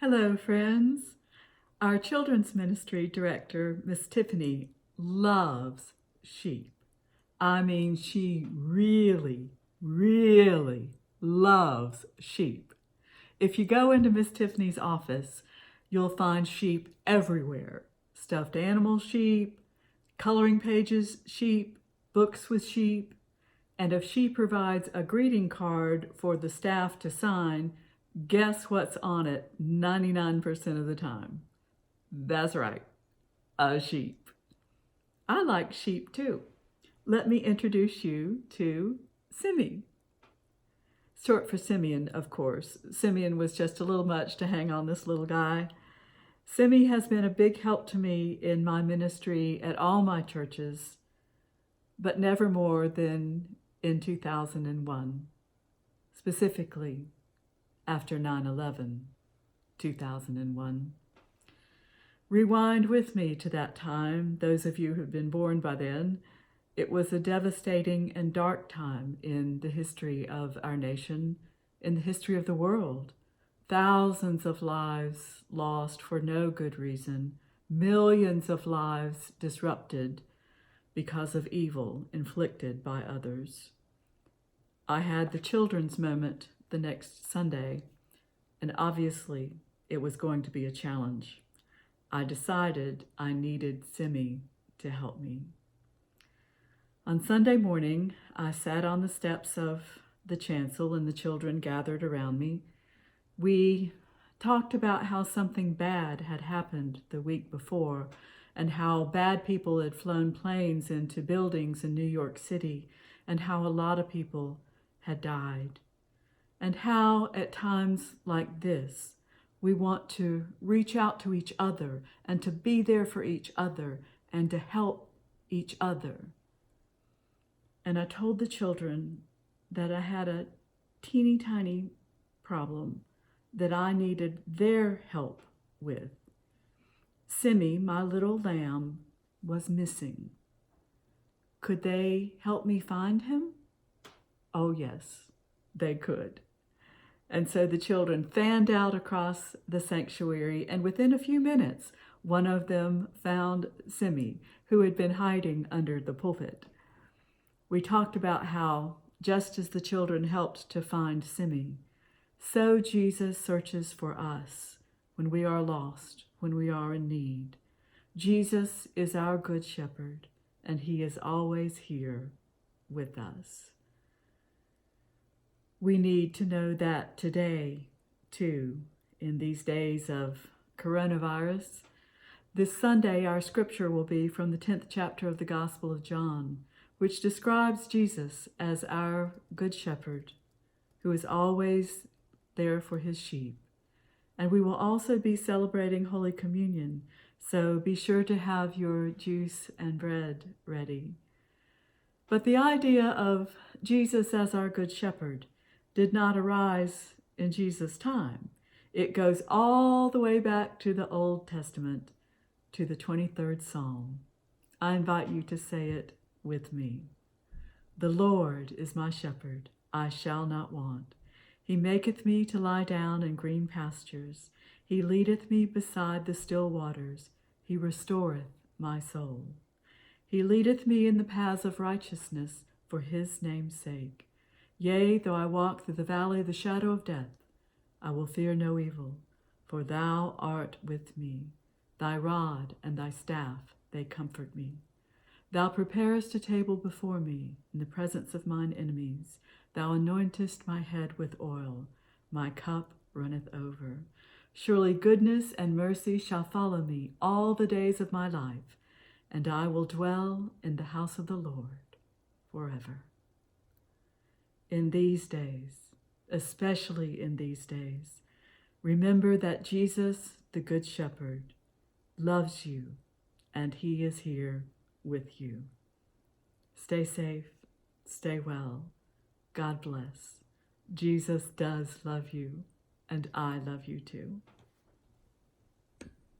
Hello, friends. Our children's ministry director, Miss Tiffany, loves sheep. I mean, she really, really loves sheep. If you go into Miss Tiffany's office, you'll find sheep everywhere. Stuffed animal sheep, coloring pages sheep, books with sheep, and if she provides a greeting card for the staff to sign, guess what's on it 99% of the time? That's right, a sheep. I like sheep too. Let me introduce you to Simmie. Short for Simeon, of course. Simeon was just a little much to hang on this little guy. Simmie has been a big help to me in my ministry at all my churches, but never more than in 2001, specifically after 9/11, 2001. Rewind with me to that time, those of you who've been born by then. It was a devastating and dark time in the history of our nation, in the history of the world. Thousands of lives lost for no good reason, millions of lives disrupted because of evil inflicted by others. I had the children's moment the next Sunday, and obviously it was going to be a challenge. I decided I needed Simmie to help me. On Sunday morning, I sat on the steps of the chancel and the children gathered around me. We talked about how something bad had happened the week before and how bad people had flown planes into buildings in New York City and how a lot of people had died. And how at times like this, we want to reach out to each other and to be there for each other and to help each other. And I told the children that I had a teeny tiny problem that I needed their help with. Simmie, my little lamb, was missing. Could they help me find him? Oh yes, they could. And so the children fanned out across the sanctuary, and within a few minutes, one of them found Simmie, who had been hiding under the pulpit. We talked about how, just as the children helped to find Simmie, so Jesus searches for us when we are lost, when we are in need. Jesus is our good shepherd, and he is always here with us. We need to know that today, too, in these days of coronavirus. This Sunday, our scripture will be from the 10th chapter of the Gospel of John, which describes Jesus as our good shepherd, who is always there for his sheep. And we will also be celebrating Holy Communion, so be sure to have your juice and bread ready. But the idea of Jesus as our good shepherd did not arise in Jesus' time. It goes all the way back to the Old Testament, to the 23rd Psalm. I invite you to say it with me. The Lord is my shepherd, I shall not want. He maketh me to lie down in green pastures. He leadeth me beside the still waters. He restoreth my soul. He leadeth me in the paths of righteousness for his name's sake. Yea, though I walk through the valley of the shadow of death, I will fear no evil, for thou art with me. Thy rod and thy staff, they comfort me. Thou preparest a table before me in the presence of mine enemies. Thou anointest my head with oil. My cup runneth over. Surely goodness and mercy shall follow me all the days of my life, and I will dwell in the house of the Lord forever. In these days, especially in these days, remember that Jesus, the Good Shepherd, loves you, and he is here with you. Stay safe, stay well. God bless. Jesus does love you, and I love you too.